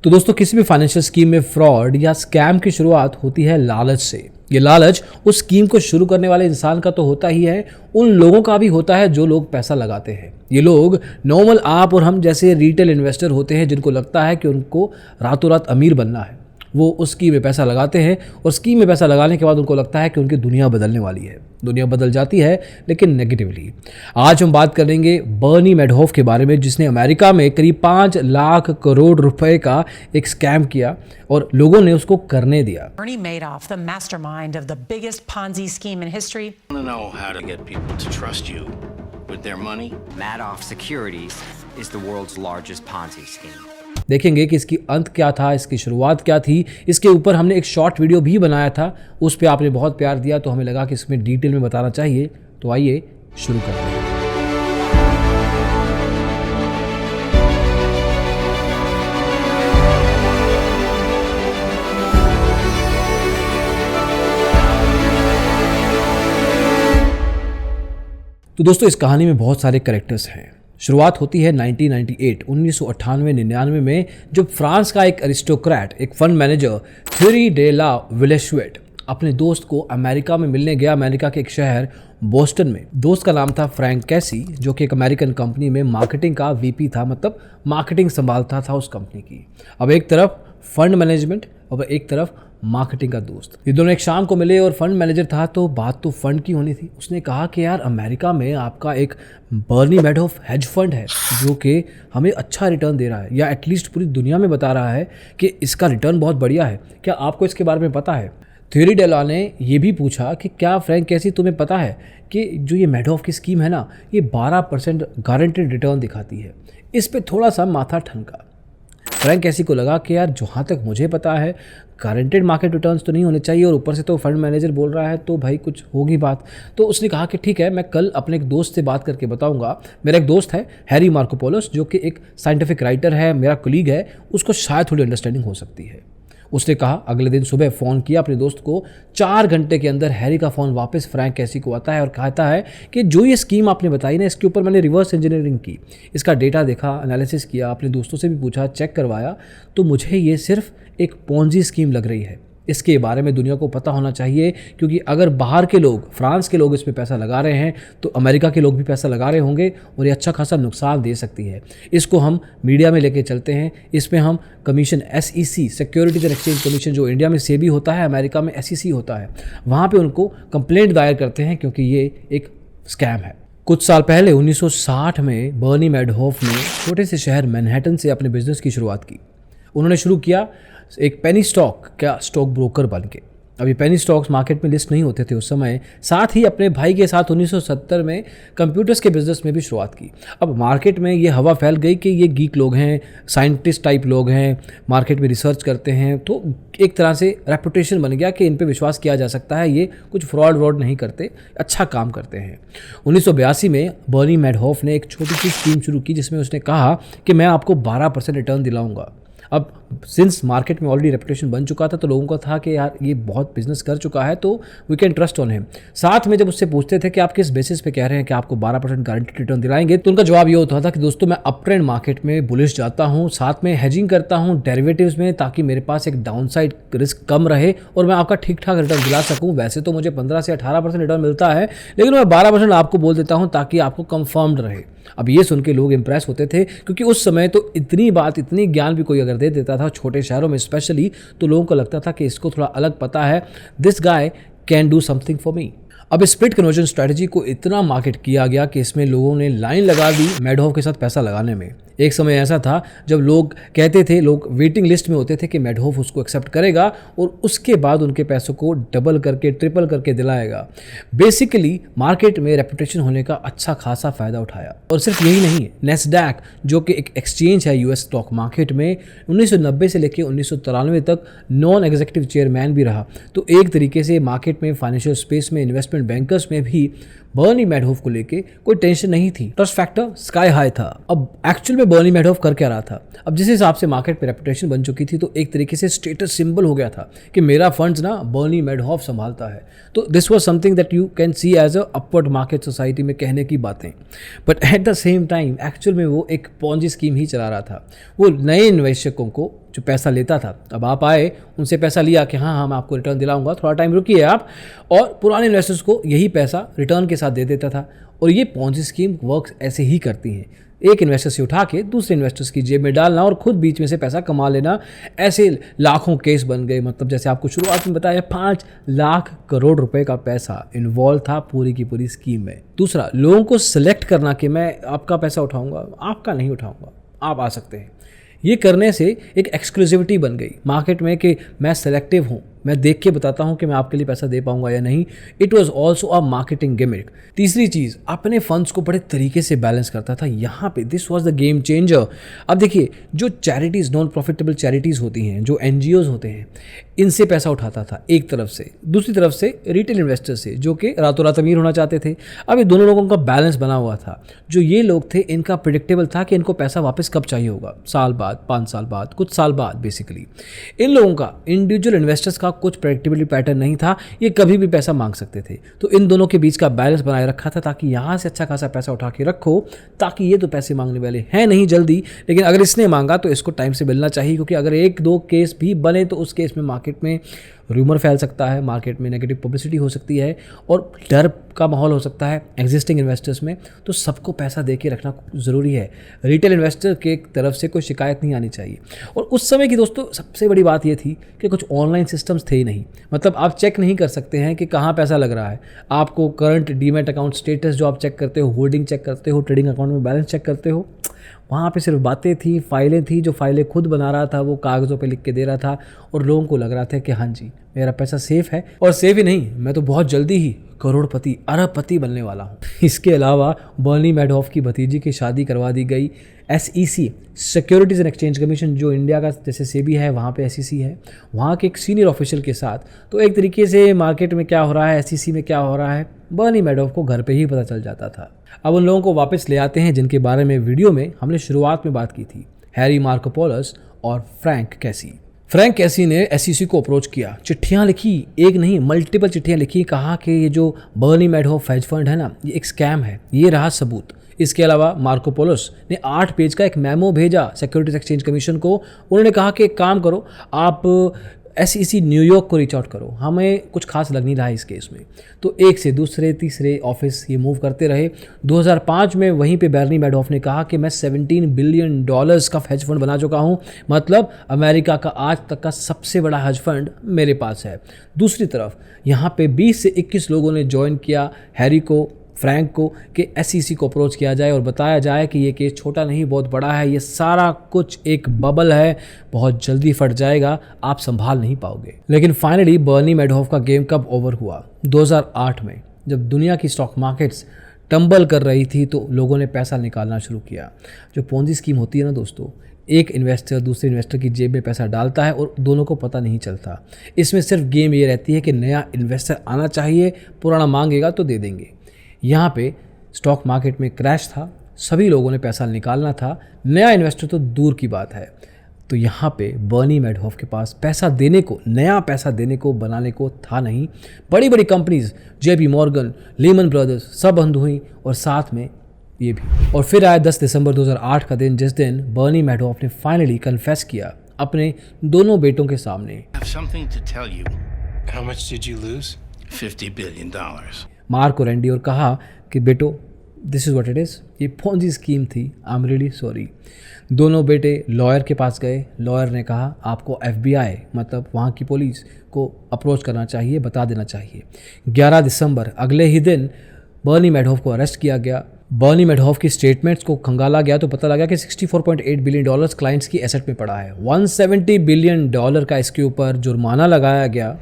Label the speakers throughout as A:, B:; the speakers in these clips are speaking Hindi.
A: तो दोस्तों किसी भी फाइनेंशियल स्कीम में फ्रॉड या स्कैम की शुरुआत होती है लालच से। ये लालच उस स्कीम को शुरू करने वाले इंसान का तो होता ही है, उन लोगों का भी होता है जो लोग पैसा लगाते हैं। ये लोग नॉर्मल आप और हम जैसे रिटेल इन्वेस्टर होते हैं जिनको लगता है कि उनको रातों रात अमीर बनना है। वो उस स्कीम में पैसा लगाते हैं और स्कीम में पैसा लगाने के बाद उनको लगता है कि उनकी दुनिया बदलने वाली है। दुनिया बदल जाती है लेकिन नेगेटिवली। आज हम बात करेंगे बर्नी मैडोफ के बारे में, जिसने अमेरिका में करीब 5 लाख करोड़ रुपए का एक स्कैम किया और लोगों ने उसको करने दिया।
B: Bernie Madoff, the mastermind of the biggest Ponzi scheme in history.
C: Want to know how to get people to trust you with their money?
D: Madoff Securities is the world's largest Ponzi scheme.
A: देखेंगे कि इसकी अंत क्या था, इसकी शुरुआत क्या थी। इसके ऊपर हमने एक शॉर्ट वीडियो भी बनाया था, उस पर आपने बहुत प्यार दिया तो हमें लगा कि इसमें डिटेल में बताना चाहिए। तो आइए शुरू करते हैं। तो दोस्तों इस कहानी में बहुत सारे कैरेक्टर्स हैं। शुरुआत होती है 1998 में, जब फ्रांस का एक अरिस्टोक्रेट, एक fund manager Thierry de La Villehuchet अपने दोस्त को अमेरिका में मिलने गया। अमेरिका के एक शहर बोस्टन में। दोस्त का नाम था फ्रैंक कैसी, जो कि एक अमेरिकन कंपनी में मार्केटिंग का वीपी था, मतलब मार्केटिंग संभालता था उस कंपनी की। अब एक तरफ फंड मैनेजमेंट और एक तरफ मार्केटिंग का दोस्त, ये दोनों एक शाम को मिले और फंड मैनेजर था तो बात तो फंड की होनी थी। उसने कहा कि यार अमेरिका में आपका एक बर्नी मैडोफ हेज फंड है जो कि हमें अच्छा रिटर्न दे रहा है, या एटलीस्ट पूरी दुनिया में बता रहा है कि इसका रिटर्न बहुत बढ़िया है। क्या आपको इसके बारे में पता है? थ्योरी डेला ने ये भी पूछा कि क्या फ्रैंक कैसी तुम्हें पता है कि जो ये मैडोफ की स्कीम है ना, ये 12% गारंटेड रिटर्न दिखाती है। इस पर थोड़ा सा माथा ठनका। फ्रैंक कैसी को लगा कि यार जहाँ तक मुझे पता है गारंटेड मार्केट रिटर्न्स तो नहीं होने चाहिए, और ऊपर से तो फंड मैनेजर बोल रहा है तो भाई कुछ होगी बात। तो उसने कहा कि ठीक है, मैं कल अपने एक दोस्त से बात करके बताऊंगा। मेरा एक दोस्त है हैरी मार्कोपोलोस, जो कि एक साइंटिफिक राइटर है, मेरा कलीग है, उसको शायद थोड़ी अंडरस्टैंडिंग हो सकती है। उसने कहा, अगले दिन सुबह फ़ोन किया अपने दोस्त को। 4 घंटे के अंदर हैरी का फ़ोन वापस फ्रैंक कैसी को आता है और कहता है कि जो ये स्कीम आपने बताई ना, इसके ऊपर मैंने रिवर्स इंजीनियरिंग की, इसका डेटा देखा, एनालिसिस किया, अपने दोस्तों से भी पूछा, चेक करवाया, तो मुझे ये सिर्फ एक पोंजी स्कीम लग रही है। इसके बारे में दुनिया को पता होना चाहिए, क्योंकि अगर बाहर के लोग, फ्रांस के लोग इस पे पैसा लगा रहे हैं तो अमेरिका के लोग भी पैसा लगा रहे होंगे और ये अच्छा खासा नुकसान दे सकती है। इसको हम मीडिया में लेके चलते हैं। इसमें हम commission SEC, securities and exchange commission, जो इंडिया में सेबी होता है, अमेरिका में SEC होता है, वहाँ पर उनको कंप्लेंट दायर करते हैं क्योंकि ये एक स्कैम है। कुछ साल पहले 1960 में बर्नी मैडोफ ने छोटे से शहर मैनहट्टन से अपने बिजनेस की शुरुआत की। उन्होंने शुरू किया एक पेनी स्टॉक का स्टॉक ब्रोकर बन के। अभी पेनी स्टॉक्स मार्केट में लिस्ट नहीं होते थे उस समय। साथ ही अपने भाई के साथ 1970 में कंप्यूटर्स के बिजनेस में भी शुरुआत की। अब मार्केट में ये हवा फैल गई कि ये गीक लोग हैं, साइंटिस्ट टाइप लोग हैं, मार्केट में रिसर्च करते हैं, तो एक तरह से रेपुटेशन बन गया कि इन पे विश्वास किया जा सकता है, ये कुछ फ्रॉड नहीं करते, अच्छा काम करते हैं। 1982 में बर्नी मैडोफ ने एक छोटी सी स्कीम शुरू की जिसमें उसने कहा कि मैं आपको 12% रिटर्न दिलाऊंगा। अब सिंस मार्केट में ऑलरेडी रेपुटेशन बन चुका था तो लोगों का था कि यार ये बहुत बिजनेस कर चुका है तो we can trust on him. साथ में जब उससे पूछते थे कि आप किस बेसिस पे कह रहे हैं कि आपको 12% गारंटेड रिटर्न दिलाएंगे, तो उनका जवाब ये होता था कि दोस्तों मैं अप ट्रेंड मार्केट में बुलिश जाता हूँ, साथ में हेजिंग करता हूँ डेरिवेटिव्स में, ताकि मेरे पास एक डाउनसाइड रिस्क कम रहे और मैं आपका ठीक ठाक रिटर्न दिला सकूँ। वैसे तो मुझे 15 से 18% रिटर्न मिलता है, लेकिन मैं 12% आपको बोल देता हूँ ताकि आपको कंफर्म्ड रहे। अब ये सुन के लोग इंप्रेस होते थे, क्योंकि उस समय तो इतनी बात, इतनी ज्ञान भी कोई अगर दे देता था छोटे शहरों में स्पेशली, तो लोगों को लगता था कि इसको थोड़ा अलग पता है, this guy can do something for me. अब स्प्लिट कन्वर्जन स्ट्रेटजी को इतना मार्केट किया गया कि इसमें लोगों ने लाइन लगा दी मैडोफ के साथ पैसा लगाने में। एक समय ऐसा था जब लोग कहते थे, लोग वेटिंग लिस्ट में होते थे कि मैडोफ उसको एक्सेप्ट करेगा और उसके बाद उनके पैसों को डबल करके, ट्रिपल करके दिलाएगा। बेसिकली मार्केट में रेपुटेशन होने का अच्छा खासा फायदा उठाया। और सिर्फ यही नहीं, नेस्डैक जो कि एक एक्सचेंज है US स्टॉक मार्केट में, 1990 से लेकर 1993 तक नॉन एग्जीक्यूटिव चेयरमैन भी रहा। तो एक तरीके से मार्केट में, फाइनेंशियल स्पेस में, इन्वेस्टमेंट बैंकर्स में भी बर्नी मैडोफ को लेके कोई टेंशन नहीं थी। ट्रस्ट फैक्टर स्काई हाई था। अब एक्चुअल में बर्नी मैडोफ कर क्या रहा था? अब जिस हिसाब से मार्केट पे रेपुटेशन बन चुकी थी तो एक तरीके से स्टेटस सिंबल हो गया था कि मेरा फंड्स ना बर्नी मैडोफ संभालता है। तो this was something that you can see as a upward market society में कहने की बातें। But at the same time actual में वो एक पॉन्जी स्कीम ही चला रहा था। वो नए निवेशकों को जो पैसा लेता था, अब आप आए उनसे पैसा लिया कि हाँ मैं आपको रिटर्न दिलाऊंगा, थोड़ा टाइम रुकिए आप, और पुराने इन्वेस्टर्स को यही पैसा रिटर्न के साथ दे देता था। और ये पॉन्जी स्कीम वर्क्स ऐसे ही करती हैं, एक इन्वेस्टर से उठा के दूसरे इन्वेस्टर्स की जेब में डालना और खुद बीच में से पैसा कमा लेना। ऐसे लाखों केस बन गए। मतलब जैसे आपको शुरुआत में बताया 5 लाख करोड़ रुपए का पैसा इन्वॉल्व था पूरी की पूरी स्कीम में। दूसरा, लोगों को सिलेक्ट करना कि मैं आपका पैसा उठाऊंगा, आपका नहीं उठाऊंगा, आप आ सकते हैं। ये करने से एक एक्सक्लूसिविटी बन गई मार्केट में कि मैं सेलेक्टिव हूँ, मैं देख के बताता हूँ कि मैं आपके लिए पैसा दे पाऊंगा या नहीं। It was also a marketing gimmick. तीसरी चीज़, अपने फंड्स को बड़े तरीके से बैलेंस करता था। यहाँ पे this was the game changer. अब देखिए, जो चैरिटीज़, नॉन प्रॉफिटेबल चैरिटीज़ होती हैं, जो NGOs होते हैं, इनसे पैसा उठाता था एक तरफ से, दूसरी तरफ से रिटेल इन्वेस्टर से जो कि रातों रात अमीर होना चाहते थे। अब ये दोनों लोगों का बैलेंस बना हुआ था। जो ये लोग थे इनका प्रिडिक्टेबल था कि इनको पैसा वापस कब चाहिए होगा, साल बाद, 5 साल बाद, कुछ साल बाद। बेसिकली इन लोगों का, इंडिविजुअल इन्वेस्टर्स का कुछ प्रेडिक्टेबिलिटी पैटर्न नहीं था, ये कभी भी पैसा मांग सकते थे। तो इन दोनों के बीच का बैलेंस बनाए रखा था ताकि यहाँ से अच्छा खासा पैसा उठा के रखो, ताकि ये तो पैसे मांगने वाले हैं नहीं जल्दी, लेकिन अगर इसने मांगा तो इसको टाइम से मिलना चाहिए, क्योंकि अगर 1-2 केस भी बने तो उस केस में मार्केट में रूमर फैल सकता है, मार्केट में नेगेटिव पब्लिसिटी हो सकती है और डर का माहौल हो सकता है एग्जिस्टिंग इन्वेस्टर्स में। तो सबको पैसा दे के रखना ज़रूरी है। रिटेल इन्वेस्टर के तरफ से कोई शिकायत नहीं आनी चाहिए। और उस समय की दोस्तों सबसे बड़ी बात ये थी कि कुछ ऑनलाइन सिस्टम्स थे ही नहीं। मतलब आप चेक नहीं कर सकते हैं कि कहाँ पैसा लग रहा है। आपको करंट डीमैट अकाउंट स्टेटस जो आप चेक करते हो, होल्डिंग चेक करते हो, ट्रेडिंग अकाउंट में बैलेंस चेक करते हो, वहाँ पे सिर्फ बातें थी, फाइलें थी। जो फाइलें खुद बना रहा था वो कागज़ों पे लिख के दे रहा था और लोगों को लग रहा था कि हाँ जी मेरा पैसा सेफ़ है। और सेफ ही नहीं, मैं तो बहुत जल्दी ही करोड़पति, अरबपति बनने वाला हूँ। इसके अलावा बर्नी मैडोफ की भतीजी की शादी करवा दी गई। SEC, securities and exchange commission, जो इंडिया का जैसे सेबी है वहाँ पे SEC है, वहाँ के एक सीनियर ऑफिशियल के साथ। तो एक तरीके से मार्केट में क्या हो रहा है, SEC में क्या हो रहा है, बर्नी मैडोफ को घर पे ही पता चल जाता था। अब उन लोगों को वापस ले आते हैं जिनके बारे में वीडियो में हमने शुरुआत में बात की थी, हैरी मार्कोपोलस और फ्रैंक कैसी। फ्रैंक कैसी ने SEC को अप्रोच किया, चिट्ठियाँ लिखी, एक नहीं मल्टीपल चिट्ठियाँ लिखी, कहा कि ये जो बर्नी मैडोफ हेज फंड है ना, ये एक स्कैम है, ये रहा सबूत। इसके अलावा मार्कोपोलस ने 8 पेज का एक मेमो भेजा सिक्योरिटीज एक्सचेंज कमीशन को। उन्होंने कहा कि एक काम करो, आप SEC न्यूयॉर्क को रीच आउट करो, हमें कुछ खास लग नहीं रहा है इस केस में। तो एक से दूसरे तीसरे ऑफिस ये मूव करते रहे। 2005 में वहीं पे बर्नी मैडोफ ने कहा कि मैं $17 बिलियन का हेज फंड बना चुका हूँ, मतलब अमेरिका का आज तक का सबसे बड़ा हेज फंड मेरे पास है। दूसरी तरफ यहाँ पे 20 से 21 लोगों ने ज्वाइन किया हैरी को, फ्रैंक को, कि SEC को अप्रोच किया जाए और बताया जाए कि ये केस छोटा नहीं बहुत बड़ा है, ये सारा कुछ एक बबल है, बहुत जल्दी फट जाएगा, आप संभाल नहीं पाओगे। लेकिन फाइनली बर्नी मैडोफ का गेम कब ओवर हुआ? 2008 में, जब दुनिया की स्टॉक मार्केट्स टंबल कर रही थी तो लोगों ने पैसा निकालना शुरू किया। जो पोंजी स्कीम होती है ना दोस्तों, एक इन्वेस्टर दूसरे इन्वेस्टर की जेब में पैसा डालता है और दोनों को पता नहीं चलता। इसमें सिर्फ गेम ये रहती है कि नया इन्वेस्टर आना चाहिए, पुराना मांगेगा तो दे देंगे। यहाँ पे स्टॉक मार्केट में क्रैश था, सभी लोगों ने पैसा निकालना था, नया इन्वेस्टर तो दूर की बात है। तो यहाँ पे बर्नी मैडोफ के पास पैसा देने को, नया पैसा देने को, बनाने को था नहीं। बड़ी बड़ी companies JP Morgan, Lehman Brothers सब बंद हुई और साथ में ये भी। और फिर आया 10 दिसंबर 2008 का दिन, जिस दिन बर्नी मैडोफ ने फाइनली कन्फेस किया अपने दोनों बेटों के सामने।
C: I have something to tell you.
E: How much did you lose?
C: $50 billion.
A: Mark और एंडी, और कहा कि बेटो this is what it is, ये पोंजी स्कीम थी, आई एम रियली सॉरी। दोनों बेटे लॉयर के पास गए। लॉयर ने कहा आपको FBI, मतलब वहाँ की पुलिस को अप्रोच करना चाहिए, बता देना चाहिए। 11 दिसंबर अगले ही दिन बर्नी मैडोफ को अरेस्ट किया गया। बर्नी मैडोफ की स्टेटमेंट्स को खंगाला गया तो पता लगा कि $64.8 बिलियन क्लाइंट्स की एसेट में पड़ा है। $170 बिलियन का इसके ऊपर जुर्माना लगाया गया।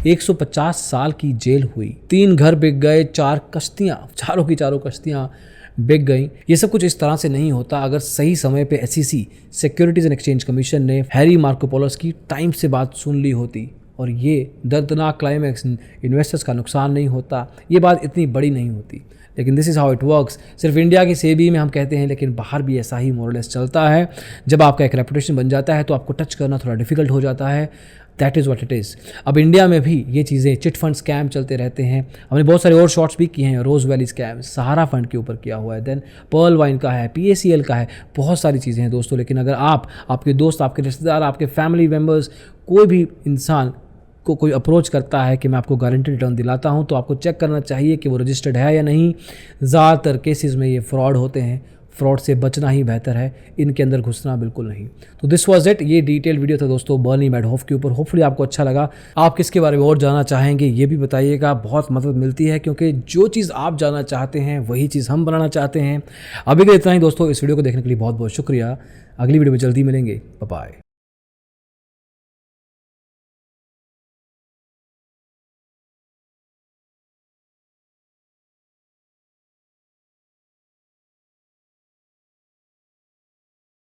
A: 150 साल की जेल हुई। 3 घर बिक गए, 4 कश्तियाँ, चारों की चारों कश्तियाँ बिक गई। ये सब कुछ इस तरह से नहीं होता अगर सही समय पे SEC, securities and exchange commission ने हैरी मार्कोपोलस की टाइम से बात सुन ली होती, और ये दर्दनाक क्लाइमैक्स इन्वेस्टर्स का नुकसान नहीं होता, ये बात इतनी बड़ी नहीं होती। लेकिन this is how it works. सिर्फ इंडिया की सेबी में हम कहते हैं, लेकिन बाहर भी ऐसा ही मोरलेस चलता है। जब आपका एक रेपुटेशन बन जाता है तो आपको टच करना थोड़ा डिफिकल्ट हो जाता है। That is what it is. अब इंडिया में भी ये चीज़ें चिट फंड स्कैम चलते रहते हैं। हमने बहुत सारे और शॉर्ट्स भी किए हैं, रोज़ वैली स्कैम, सहारा फंड के ऊपर किया हुआ है, देन पर्ल वाइन का है, PACL का है, बहुत सारी चीज़ें हैं दोस्तों। लेकिन अगर आप, आपके दोस्त, आपके रिश्तेदार, आपके फैमिली मेम्बर्स, कोई भी इंसान को कोई अप्रोच करता है कि मैं आपको गारंटी रिटर्न दिलाता हूं, तो आपको चेक करना चाहिए कि वो रजिस्टर्ड है या नहीं। ज़्यादातर केसेस में ये फ्रॉड होते हैं, फ्रॉड से बचना ही बेहतर है, इनके अंदर घुसना बिल्कुल नहीं। तो दिस वाज इट, ये डिटेल वीडियो था दोस्तों बर्नी मैडोफ के ऊपर। होपफुली आपको अच्छा लगा। आप किसके बारे में और जानना चाहेंगे ये भी बताइएगा, बहुत मदद मिलती है, क्योंकि जो चीज़ आप जानना चाहते हैं वही चीज़ हम बनाना चाहते हैं। अभी के इतना ही दोस्तों, इस वीडियो को देखने के लिए बहुत बहुत शुक्रिया। अगली वीडियो में जल्दी मिलेंगे, बाय बाय।